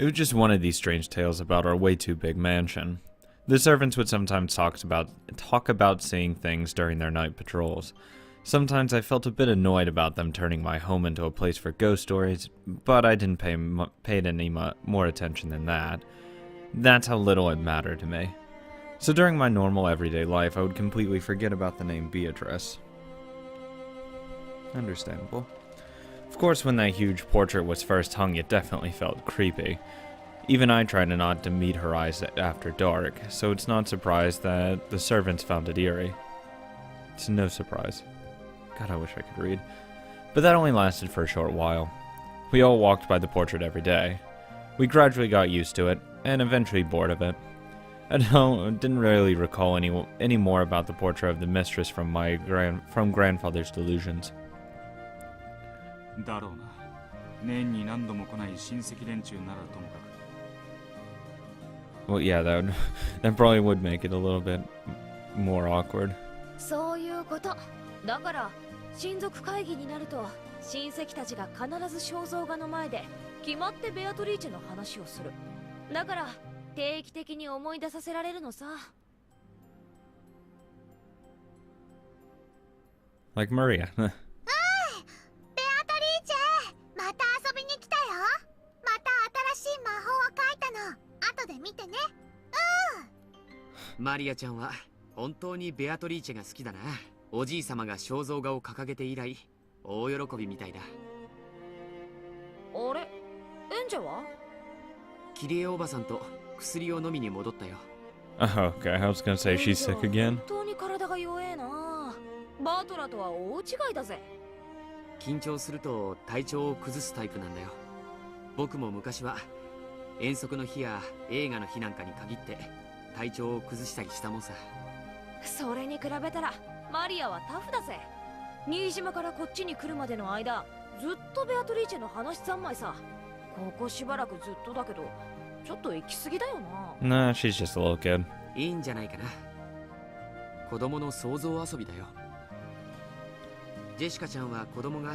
It was just one of these strange tales about our way too big mansion. The servants would sometimes talk about seeing things during their night patrols. Sometimes I felt a bit annoyed about them turning my home into a place for ghost stories, but I didn't pay any more attention than that. That's how little it mattered to me. So during my normal everyday life, I would completely forget about the name Beatrice. Understandable. Of course, when that huge portrait was first hung, it definitely felt creepy. Even I tried not to meet her eyes after dark, so it's not surprised that the servants found it eerie. It's no surprise. God, I wish I could read. But that only lasted for a short while. We all walked by the portrait every day. We gradually got used to it, and eventually bored of it. I didn't really recall any more about the portrait of the mistress from grandfather's delusions. Well, yeah, that probably would make it a little bit more awkward. そういうこと。だから親族会議になると親戚たちが必ず肖像画の前で決まってベアトリーチェの話をする。だから定期的に思い出させられるのさ。Like Maria. ベアトリーチェ、また遊びに来たよ。また新しい魔法を書いたの。後で見てね。マリアちゃんは本当にベアトリーチェが好きだな。おじい様が肖像画を掲げて以来、大喜びみたいだ。あれ、エンジェは？キリエおばさんと薬を飲みに戻ったよ。Oh, okay, I was gonna say she's sick again. 本当に体が弱えな。バートラとは大違いだぜ。緊張すると体調を崩すタイプなんだよ。僕も昔は遠足の日や映画の日なんかに限って体調を崩したりしたもんさ。それに比べたらマリアはタフだぜ。新島からこっちに来るまでの間、ずっとベアトリーチェの話三昧さ。ここしばらくずっとだけど、ちょっと行き過ぎだよNah, な。she's just a little kid. いいんじゃないかな。子供の想像遊びだよ。ジェシカちゃんは子供が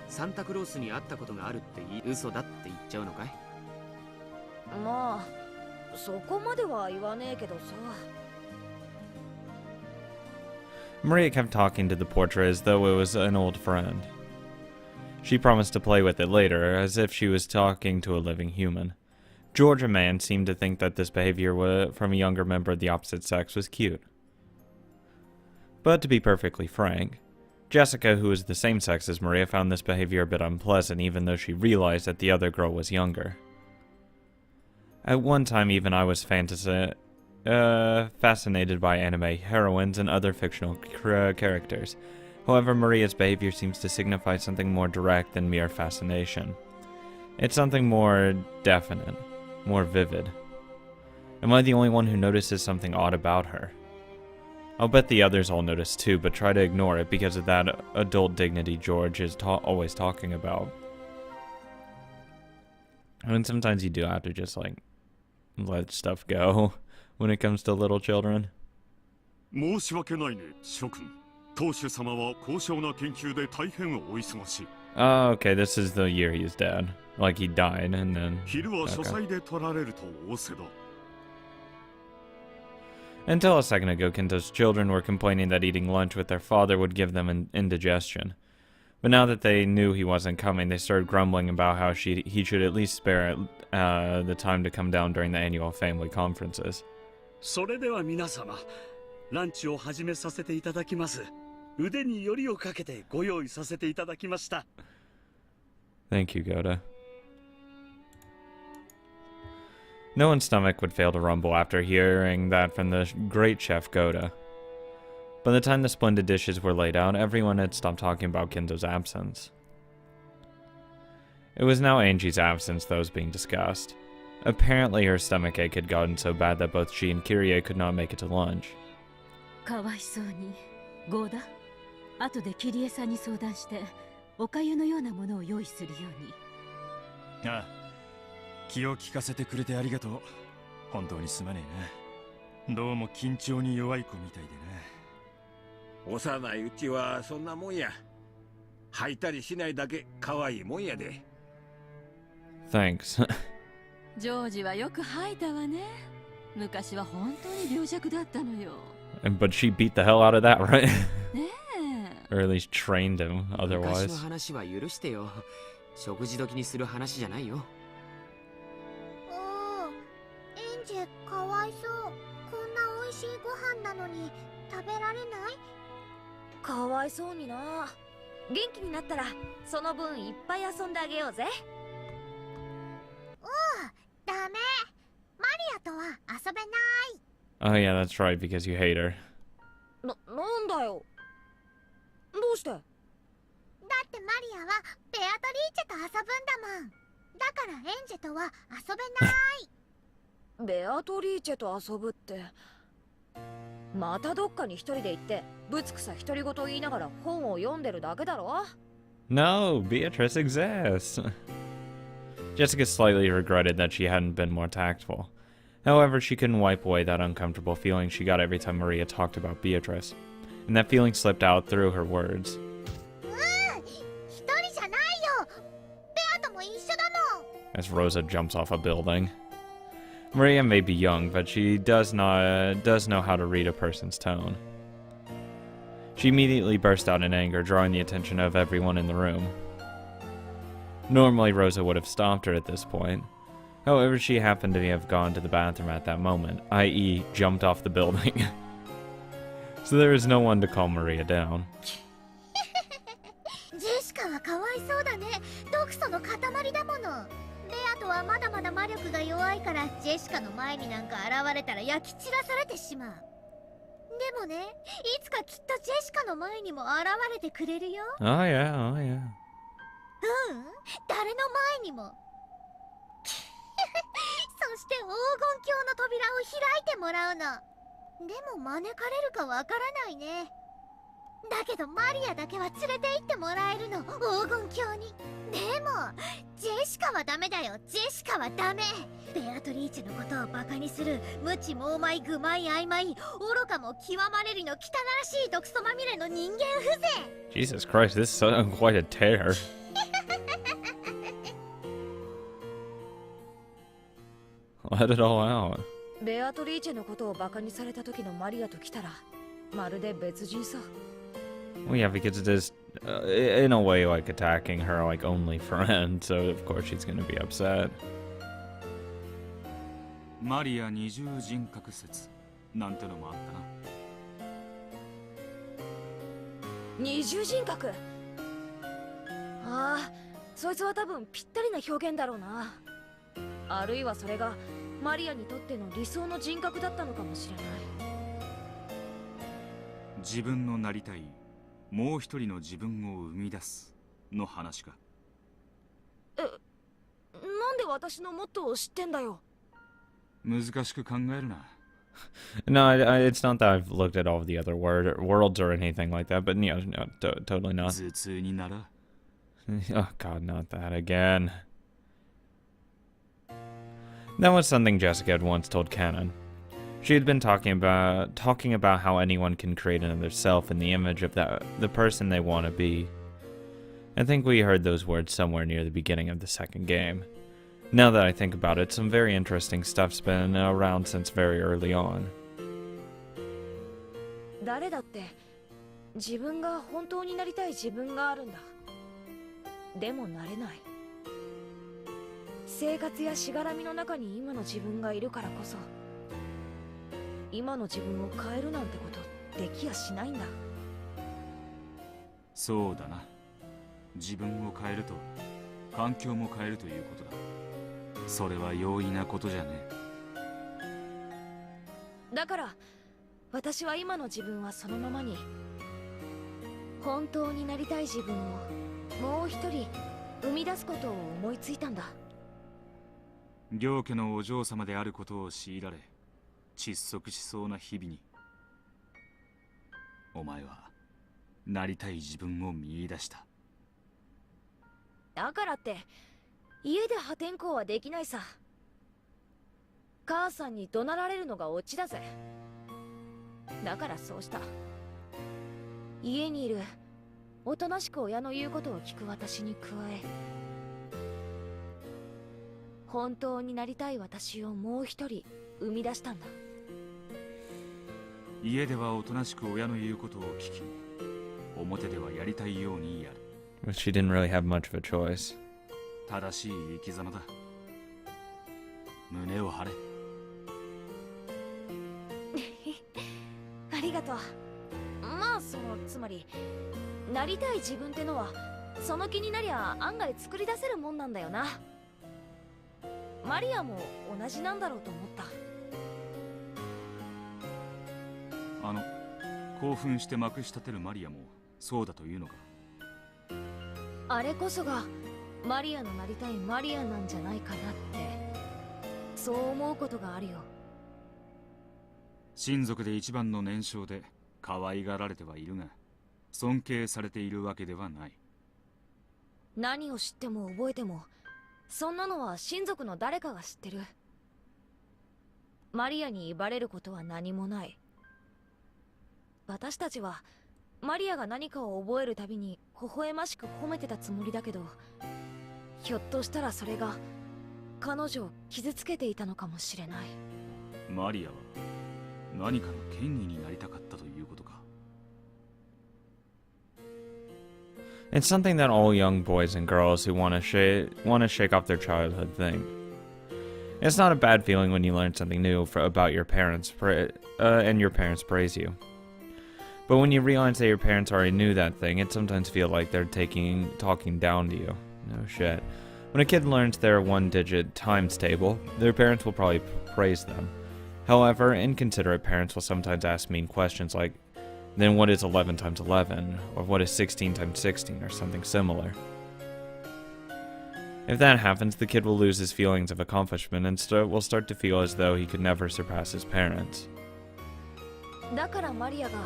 サンタクロースに会ったことがあるって嘘だって言っちゃうのかい？まあ、そこまでは言わねえけどさ。Maria kept talking to the portrait as though it was an old friend. She promised to play with it later, as if she was talking to a living human. George, a man, seemed to think that this behavior from a younger member of the opposite sex was cute. But to be perfectly frank, Jessica, who was the same sex as Maria, found this behavior a bit unpleasant, even though she realized that the other girl was younger. At one time, even I was fascinated by anime heroines and other fictional characters. However, Maria's behavior seems to signify something more direct than mere fascination. It's something more definite, more vivid. Am I the only one who notices something odd about her? I'll bet the others all notice too, but try to ignore it because of that adult dignity George is always talking about. I mean, sometimes you do have to just, like, let stuff go when it comes to little children. 申し訳ないね、諸君。当主様は高尚な研究で大変お忙しい。Oh, okay, this is the year he's dead. Like he died, and then... 昼は書斎で取られると仰せだ。Until a second ago, Kinto's children were complaining that eating lunch with their father would give them an indigestion. But now that they knew he wasn't coming, they started grumbling about how he should at least spare the time to come down during the annual family conferences. それでは皆様、ランチを始めさせていただきます。腕によりをかけてご用意させていただきました。Thank you, Goda. No one's stomach would fail to rumble after hearing that from the great chef Goda. By the time the splendid dishes were laid out, everyone had stopped talking about Kinto's absence. It was now Angie's absence that was being discussed. Apparently her stomach ache had gotten so bad that both she and Kyrie could not make it to lunch. かわいそうに、ゴーダ。後でキリエさんに相談して、お粥のようなものを用意するように。ああ、気を利かせてくれてありがとう。本当にすまねえな。どうも緊張に弱い子みたいでな。幼いうちはそんなもんや。吐いたりしないだけ可愛いもんやで。Thanks. ジョージはよく吐いたわね。昔は本当に病弱だったのよ。But she beat the hell out of that, right? ね Or at least trained him 昔 otherwise. の話は許してよ。食事時にする話じゃないよ。エンジェかわいそう。こんな美味しいご飯なのに食べられない？かわいそうにな。元気になったらその分いっぱい遊んであげようぜ。ダメ。マリアとは遊べない。 Oh yeah, that's right, because you hate her. なんだよ。どうして？だってマリアはベアトリーチェと遊ぶんだもん。だからエンジェとは遊べない。ベアトリーチェと遊ぶって。またどっかに一人で行ってぶつくさ独り言言いながら本を読んでるだけだろ。 No, Beatrice exists. Jessica slightly regretted that she hadn't been more tactful. However, she couldn't wipe away that uncomfortable feeling she got every time Maria talked about Beatrice. And that feeling slipped out through her words. 一人じゃないよ。ベアとも一緒だもん。 As Rosa jumps off a building. Maria may be young, but she does know how to read a person's tone. She immediately burst out in anger, drawing the attention of everyone in the room. Normally, Rosa would have stopped her at this point. However, she happened to have gone to the bathroom at that moment, i.e., jumped off the building. So there is no one to calm Maria down. ジェシカはかわいそうだね。毒素の塊だもの。ベアとはまだまだ魔力が弱いからジェシカの前になんか現れたら焼き散らされてしまう。でもね、いつかきっとジェシカの前にも現れてくれるよ。Oh yeah, oh yeah. 誰の前にも。そして黄金鏡の扉を開いてもらうの。でも招かれるかわからないね。だけどマリアだけは連れて行ってもらえるの、黄金鏡に。でもジェシカはダメだよ。ジェシカはダメ。ベアトリーチェのことをバカにする無知猛昧愚昧曖昧愚かも極まれりの汚らしい毒素まみれの人間風情。 Jesus Christ, this is quite a tear. Let it all out. ベアトリーチェのことをバカにされた時のマリアと来たらまるで別人さ。 Well, yeah, because it is, in a way, like attacking her, like, only friend, so of course she's gonna be upset. マリア二重人格説なんてのもあったな。二重人格。ああ、そいつは多分ぴったりな表現だろうな。あるいはそれがマリアにとっての理想の人格だったのかもしれない。自分のなりたいもう一人の自分を生み出すの話か。なんで私のモットーを知ってんだよ。難しく考えるな。No, it's not that I've looked at all of the other worlds or anything like that, but no, totally not. 頭痛になら。Oh god, not that again. That was something Jessica had once told Canon. She had been talking about how anyone can create another self in the image of the person they want to be. I think we heard those words somewhere near the beginning of the second game. Now that I think about it, some very interesting stuff's been around since very early on. 誰だって自分が本当になりたい自分があるんだ。でもなれない。生活やしがらみの中に今の自分がいるからこそ今の自分を変えるなんてことできやしないんだ。そうだな。自分を変えると環境も変えるということだ。それは容易なことじゃねえ。だから私は今の自分はそのままに本当になりたい自分をもう一人生み出すことを思いついたんだ。両家のお嬢様であることを強いられ窒息しそうな日々にお前はなりたい自分を見出した。だからって家で破天荒はできないさ。母さんに怒鳴られるのがオチだぜ。だからそうした。家にいるおとなしく親の言うことを聞く私に加え本当になりたい私をもう一人生み出したんだ。家ではおとなしく親の言うことを聞き、表ではやりたいようにやる。 But she didn't really have much of a choice. 正しい生き様だ。胸を張れ。ありがとう。まあつまりなりたい自分ってのはその気になりゃ案外作り出せるもんなんだよな。マリアも同じなんだろうと思った。興奮してまくし立てるマリアもそうだというのか。あれこそがマリアのなりたいマリアなんじゃないかなって、そう思うことがあるよ。親族で一番の年少で可愛がられてはいるが、尊敬されているわけではない。何を知っても覚えても、そんなのは親族の誰かが知ってる。マリアに威張れることは何もない。私たちはマリアが何かを覚えるたびに微笑ましく褒めてたつもりだけど、ひょっとしたらそれが彼女を傷つけていたのかもしれない。マリアは何かの権威になりたかったということか。It's something that all young boys and girls who want to shake off their childhood think. It's not a bad feeling when you learn something new about your parents and your parents praise you. But when you realize that your parents already knew that thing, it sometimes feels like they're talking down to you. No shit. When a kid learns their one-digit times table, their parents will probably praise them. However, inconsiderate parents will sometimes ask mean questions like, then what is 11 times 11? Or what is 16 times 16? Or something similar. If that happens, the kid will lose his feelings of accomplishment and will start to feel as though he could never surpass his parents. だからマリアが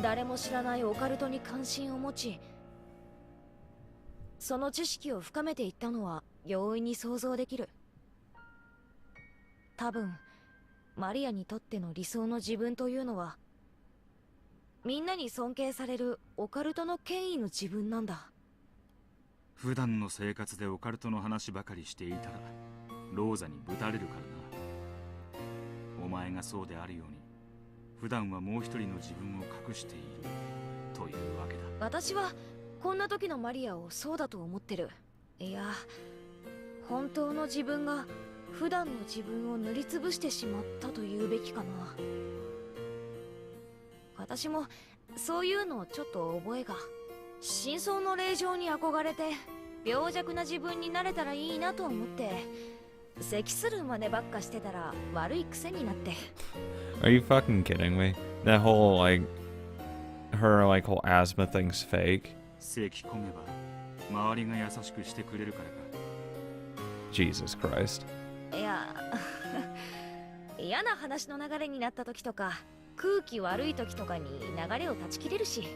誰も知らないオカルトに関心を持ち、その知識を深めていったのは容易に想像できる。多分マリアにとっての理想の自分というのは、みんなに尊敬されるオカルトの権威の自分なんだ。普段の生活でオカルトの話ばかりしていたらローザにぶたれるからな。お前がそうであるように普段はもう一人の自分を隠しているというわけだ。私はこんな時のマリアをそうだと思ってる。いや、本当の自分が普段の自分を塗りつぶしてしまったと言うべきかな。私もそういうのをちょっと覚えが。真相の霊場に憧れて病弱な自分になれたらいいなと思って、咳する真似ばっかしてたら悪い癖になって。Are you fucking kidding me? That whole, her, whole asthma thing's fake? 咳込めば周りが優しくしてくれるからか。 Jesus Christ. いや嫌な話の流れになった時とか空気悪い時とかに流れを断ち切れるし。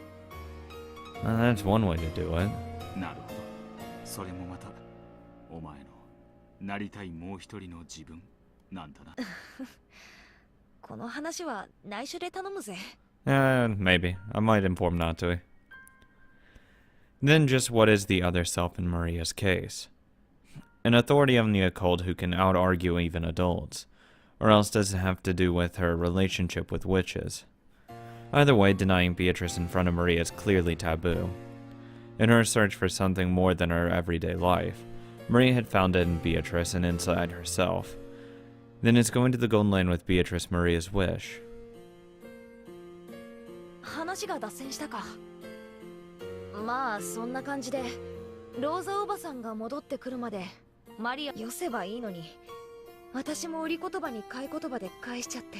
That's one way to do it. なるほど。それもまたお前のなりたいもう一人の自分なんだな。この話は内緒で頼むぜ。Maybe. I might inform not to. Then just what is the other self in Maria's case? An authority on the occult who can out-argue even adults. Or else does it have to do with her relationship with witches? Either way, denying Beatrice in front of Maria is clearly taboo. In her search for something more than her everyday life, Maria had found it in Beatrice and inside herself. Then it's going to the Golden Land with Beatrice Maria's wish. 話が脱線したか。まあそんな感じでローザおばさんが戻ってくるまでマリアよせばいいのに、私も売り言葉に買い言葉で返しちゃって。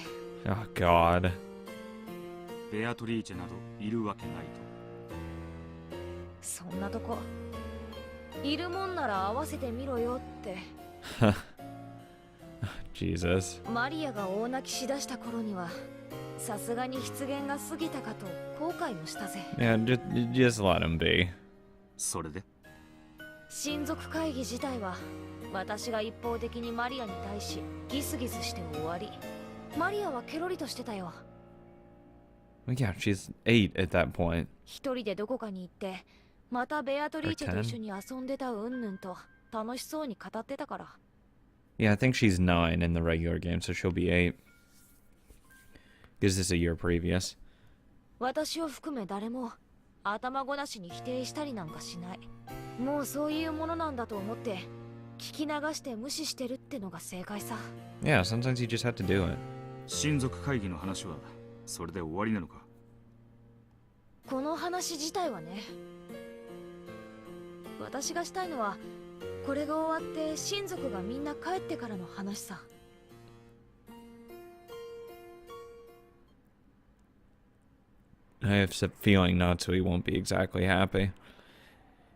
Oh God. ベアトリーチェなどいるわけないと。そんなとこいるもんなら合わせてみろよって。Jesus. マリアが大泣きしだした頃にはさすがに失言が過ぎたかと後悔もしたぜ。Yeah, just let him be. それで親族会議自体は私が一方的にマリアに対しギスギスして終わり。マリアはケロリとしてたよ。Yeah, she's 8 at that point. 一人でどこかに行ってまたベアトリーチェと一緒に遊んでたうんぬんと楽しそうに語ってたから。Yeah, I think she's 9 in the regular game, so she'll be 8. Because this is a year previous. 私を含め誰も頭ごなしに否定したりなんかしない。もうそういうものなんだと思って聞き流して無視してるってのが正解さ。Yeah, sometimes you just have to do it. 親族会議の話はそれで終わりなのか？この話自体はね、私がしたいのはこれが終わって親族がみんな帰ってからの話さ。I have a feeling Natsui won't be exactly happy.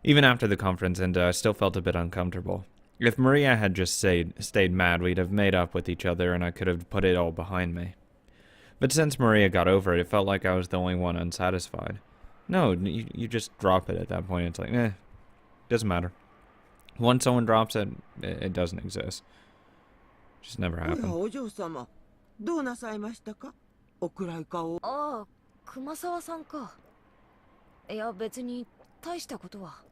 Even after the conference ended, I still felt a bit uncomfortable. If Maria had just stayed mad, we'd have made up with each other and I could have put it all behind me. But since Maria got over it, it felt like I was the only one unsatisfied. No, you just drop it at that point. It's like, doesn't matter. Once someone drops it, it doesn't exist. Just never happened. お嬢様、どうなさいましたか？お暗い顔。ああ、熊沢さんか。いや別に大したことは。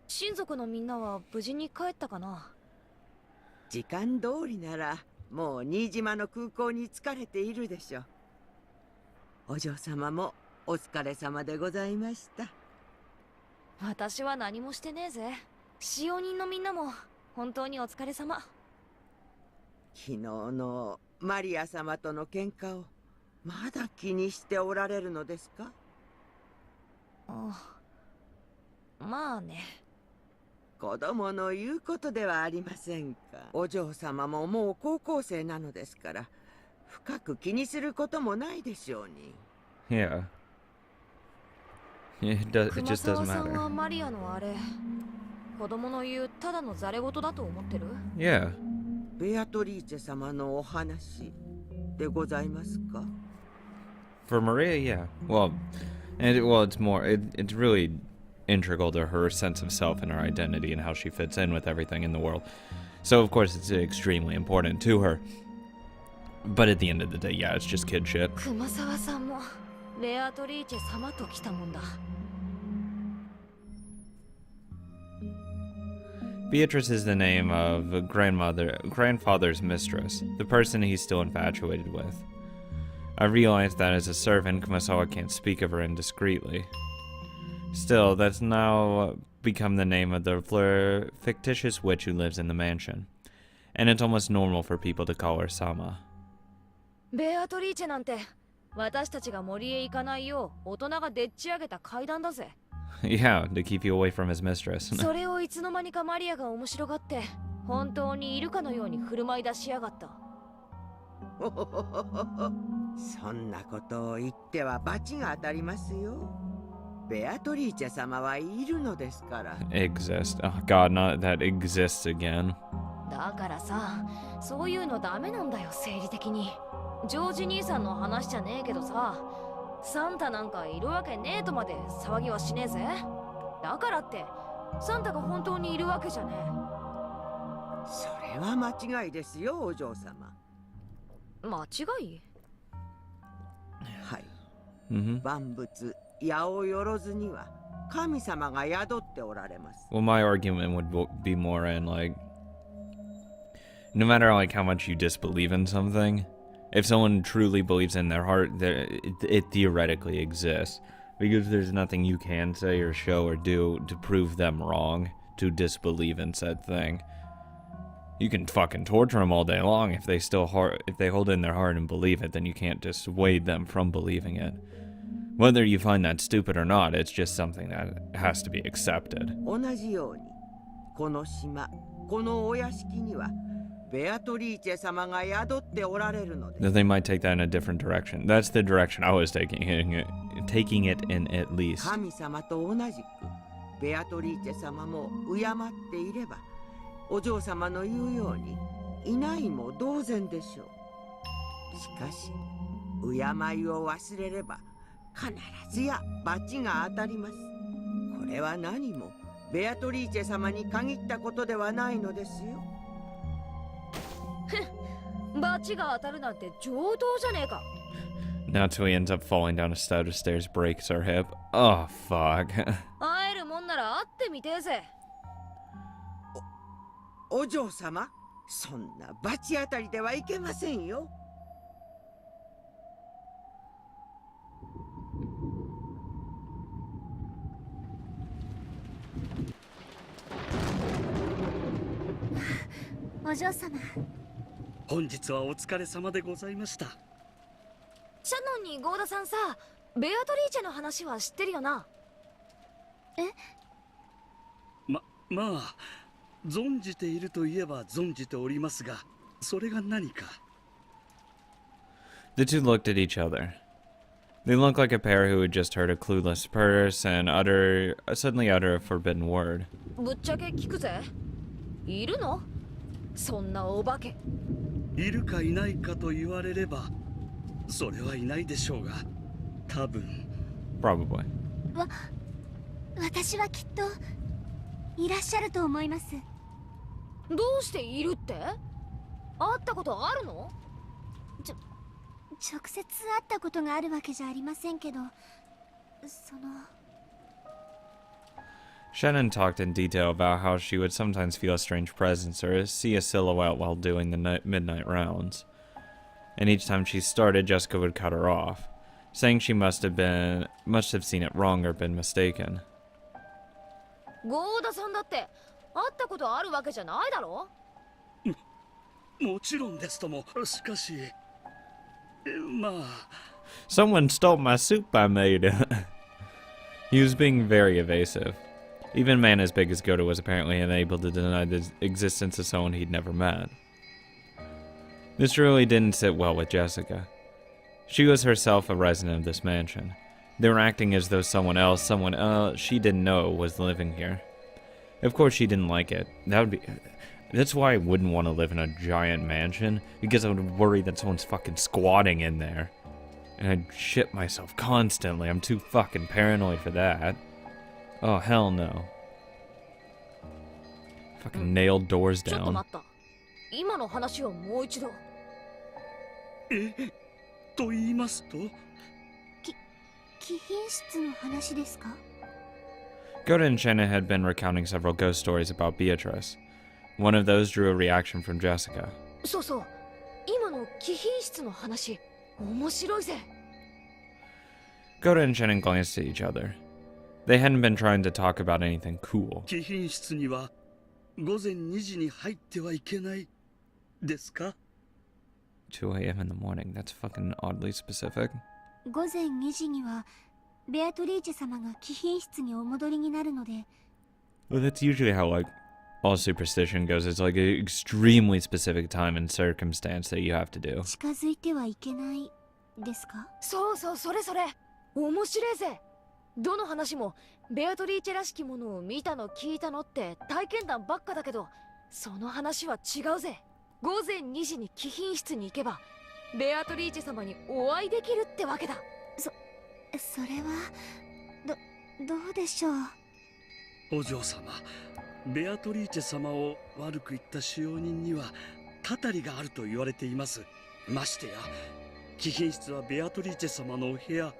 親族のみんなは無事に帰ったかな？時間通りならもう新島の空港に着かれているでしょう。お嬢様もお疲れ様でございました。私は何もしてねえぜ。使用人のみんなも本当にお疲れ様。昨日のマリア様との喧嘩をまだ気にしておられるのですか？ああ、まあね。子供の言うことではありませんか。お嬢様ももう高校生なのですから深く気にすることもないでしょうに。Yeah. It just doesn't 熊沢さん matter. はマリアのあれ、子供の言うただのザレ言だと思ってる？ Yeah. ベアトリーチェ様のお話でございますか？ For Maria, yeah. Well, it's more. It's really integral to her sense of self and her identity and how she fits in with everything in the world. So of course it's extremely important to her. But at the end of the day, yeah, it's just kid shit. 熊沢さんもベアトリーチェ様と来たもんだ。Beatrice is the name of grandfather's mistress, the person he's still infatuated with. I realized that as a servant, Kumasawa can't speak of her indiscreetly. Still, that's now become the name of the fictitious witch who lives in the mansion. And it's almost normal for people to call her Sama. ベアトリーチェなんて私たちが森へ行かないよう大人がでっち上げた階段だぜ。Yeah, to keep you away from his mistress. それをいつの間にかマリアが面白がって本当にいるかのように振る舞い出しやがった。そんなことを言っては罰が当たりますよ。ベアトリーチェ様はいるのですから。Exist. Oh god, not that exists again. だからさ、そういうのダメなんだよ生理的に。ジョージ兄さんの話じゃねえけどさ、サンタなんかいるわけねえとまで騒ぎはしねえぜ。だからってサンタが本当にいるわけじゃねえ。それは間違いですよ、お嬢様。間違い？はい。Mm-hmm. 万物八百万には神様が宿っておられます。 Well, my argument would be more in like, no matter like how much you disbelieve in something, if someone truly believes in their heart, it theoretically exists. Because there's nothing you can say or show or do to prove them wrong to disbelieve in said thing. You can fucking torture them all day long if they hold in their heart and believe it, then you can't dissuade them from believing it. Whether you find that stupid or not, it's just something that has to be accepted. 同じように、この島、このお屋敷にはベアトリーチェ様が宿っておられるのです。 They might take that in a different direction. That's the direction I was taking it in at least. 神様と同じくベアトリーチェ様も敬っていれば、お嬢様の言うようにいないも同然でしょう。しかし、敬いを忘れれば必ずや罰が当たります。これは何もベアトリーチェ様に限ったことではないのですよ。罰が当たるなんて上等じゃねえか。Natsui ends up falling down a set of stairs, breaks her hip. Oh, fuck. 会えるもんなら会ってみてえぜ。お嬢様、そんな罰当たりではいけませんよ。お嬢様。本日はお疲れ様でございました。シャノンにゴーダさんさ、ベアトリーチェの話は知ってるよな？まあ存じているといえば存じておりますが、それが何か。 The two looked at each other. They looked like a pair who had just heard a clueless person suddenly utter a forbidden word. ぶっちゃけ聞くぜ。いるの？そんなお化け。いるかいないかと言われれば、それはいないでしょうが、多分。 Probably. 私はきっといらっしゃると思います。どうしているって？会ったことあるの？直接会ったことがあるわけじゃありませんけど、その。Shannon talked in detail about how she would sometimes feel a strange presence or see a silhouette while doing the midnight rounds. And each time she started, Jessica would cut her off, saying she must have seen it wrong or been mistaken. ゴーダさんだって会ったことあるわけじゃないだろ？もちろんですとも、しかし、まあ。 Someone stole my soup I made. He was being very evasive. Even a man as big as Goda was apparently unable to deny the existence of someone he'd never met. This really didn't sit well with Jessica. She was herself a resident of this mansion. They were acting as though someone else she didn't know was living here. Of course she didn't like it. That's why I wouldn't want to live in a giant mansion, because I would worry that someone's fucking squatting in there. And I'd shit myself constantly. I'm too fucking paranoid for that. Oh, hell no. Fucking nailed doors ちょっと down. 待った。今の話をもう一度。と言いますと？貴賓室の話ですか？ Goda and Shannon had been recounting several ghost stories about Beatrice. One of those drew a reaction from Jessica. そうそう。今の貴賓室の話、面白いぜ。Goda and Shannon glanced at each other. They hadn't been trying to talk about anything cool. 貴賓室には午前2時に入ってはいけないですか？ 2 a.m. in the morning. That's fucking oddly specific. 午前2時にはベアトリーチェ様が貴賓室にお戻りになるので。 Well, that's usually how, like, all superstition goes. It's like an extremely specific time and circumstance that you have to do. 近づいてはいけないですか？そうそう、それそれ。面白いぜ。どの話もベアトリーチェらしきものを見たの聞いたのって体験談ばっかだけど、その話は違うぜ。午前2時に貴賓室に行けばベアトリーチェ様にお会いできるってわけだ。それはどうでしょう。お嬢様、ベアトリーチェ様を悪く言った使用人にはたたりがあると言われています。ましてや貴賓室はベアトリーチェ様のお部屋。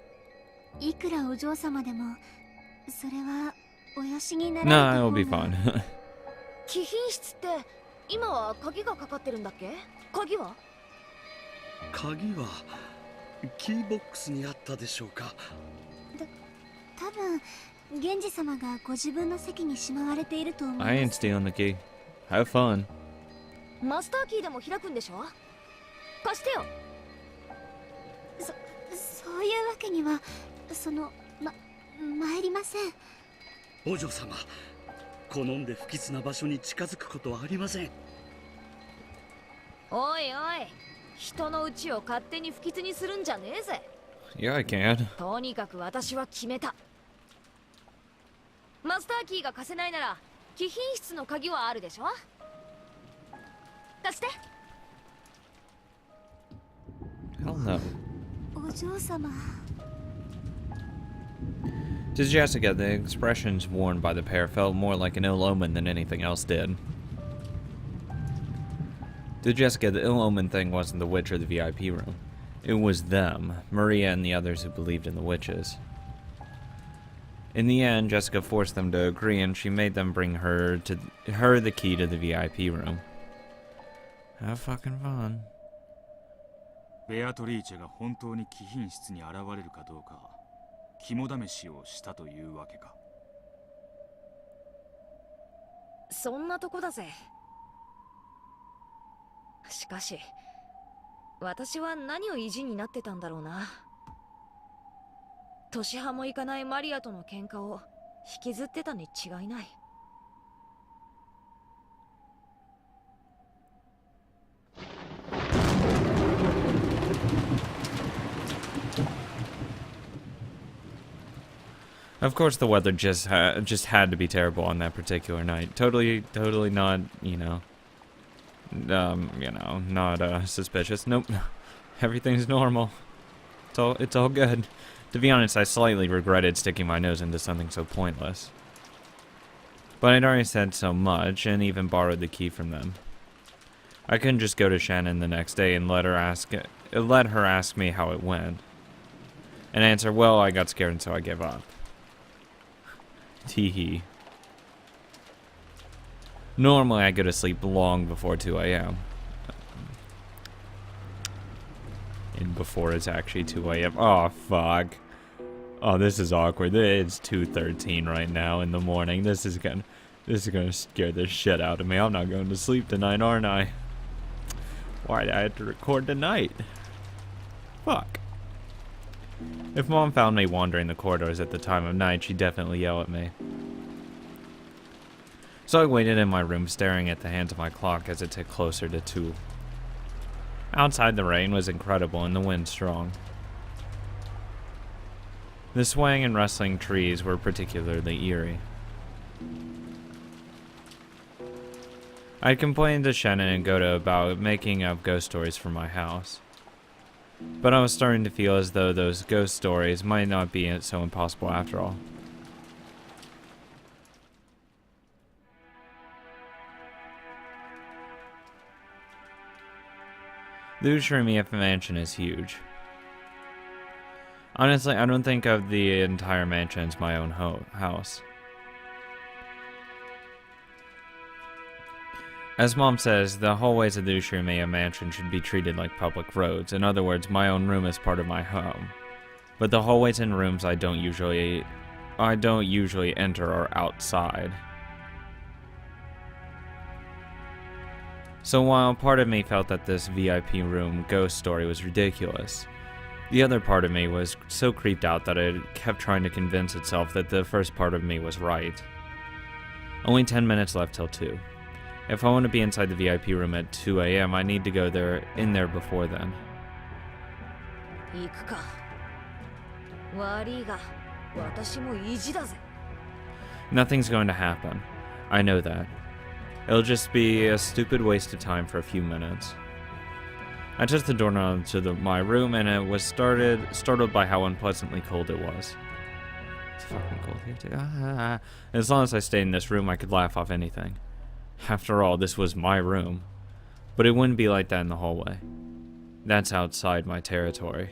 いくらお嬢様でもそれはおよしになら Nah, れた it'll 方 be が。 fun. 貴賓室って今は鍵がかかってるんだっけ？鍵は？鍵はキーボックスにあったでしょうか。多分源氏様がご自分の席にしまわれていると思います。 I ain't stealing the key. Have fun. マスターキーでも開くんでしょ？貸してよ。そういうわけには参りません。お嬢様、好んで不吉な場所に近づくことはありません。おいおい、人の家を勝手に不吉にするんじゃねえぜ。 Yeah, I can. とにかく私は決めた。マスターキーが貸せないなら貴賓室の鍵はあるでしょ？貸して。 Hell no. お嬢様。 To Jessica, the expressions worn by the pair felt more like an ill omen than anything else did. To Jessica, the ill omen thing wasn't the witch or the VIP room. It was them, Maria and the others who believed in the witches. In the end, Jessica forced them to agree, and she made them bring her the key to the VIP room. Have fucking fun. ベアトリーチェが本当に貴賓室に現れるかどうか肝試しをしたというわけか。そんなとこだぜ。しかし私は何を意地になってたんだろうな。年派もいかないマリアとの喧嘩を引きずってたに違いない。Of course, the weather just had to be terrible on that particular night. Totally not, not suspicious. Nope, everything's normal. It's all good. To be honest, I slightly regretted sticking my nose into something so pointless. But I'd already said so much, and even borrowed the key from them. I couldn't just go to Shannon the next day and let her ask me how it went, and answer, "Well, I got scared, and so I gave up." Teehee. Normally I go to sleep long before 2 a.m. And before it's actually 2 a.m. Oh, fuck. Oh, this is awkward. It's 2:13 right now in the morning. This is gonna scare the shit out of me. I'm not going to sleep tonight, aren't I? Why did I have to record tonight? Fuck. If Mom found me wandering the corridors at the time of night, she'd definitely yell at me. So I waited in my room, staring at the hands of my clock as it ticked closer to 2. Outside, the rain was incredible and the wind strong. The swaying and rustling trees were particularly eerie. I'd complained to Shannon and Goda about making up ghost stories for my house. But I was starting to feel as though those ghost stories might not be so impossible after all. The Ushirimiya mansion is huge. Honestly, I don't think of the entire mansion as my own house. As Mom says, the hallways of the Ushirimiya mansion should be treated like public roads. In other words, my own room is part of my home. But the hallways and rooms I don't usually enter are outside. So while part of me felt that this VIP room ghost story was ridiculous, the other part of me was so creeped out that it kept trying to convince itself that the first part of me was right. Only 10 minutes left till 2. If I want to be inside the VIP room at 2 a.m., I need to go in there before then. Nothing's going to happen. I know that. It'll just be a stupid waste of time for a few minutes. I touched the doorknob to my room and it was startled by how unpleasantly cold it was. It's fucking cold here too. As long as I stayed in this room, I could laugh off anything. After all, this was my room. But it wouldn't be like that in the hallway. That's outside my territory.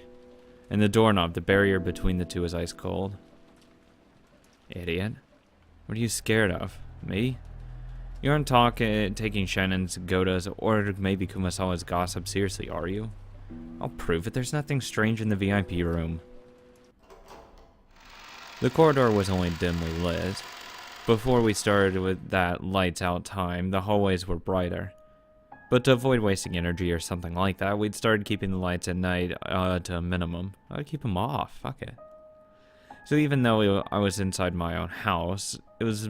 And the doorknob, the barrier between the two, is ice cold. Idiot. What are you scared of? Me? You aren't taking Shannon's, Goda's, or maybe Kumasawa's gossip seriously, are you? I'll prove it. There's nothing strange in the VIP room. The corridor was only dimly lit. Before we started with that lights out time, the hallways were brighter. But to avoid wasting energy or something like that, we'd started keeping the lights at night to a minimum. I'd keep them off, fuck it. So even though I was inside my own house, it was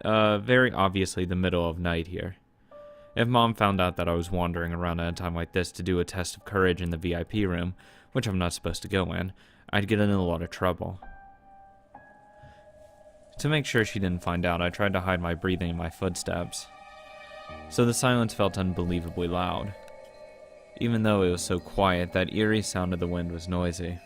very obviously the middle of night here. If Mom found out that I was wandering around at a time like this to do a test of courage in the VIP room, which I'm not supposed to go in, I'd get in a lot of trouble. To make sure she didn't find out, I tried to hide my breathing and my footsteps. So the silence felt unbelievably loud. Even though it was so quiet, that eerie sound of the wind was noisy.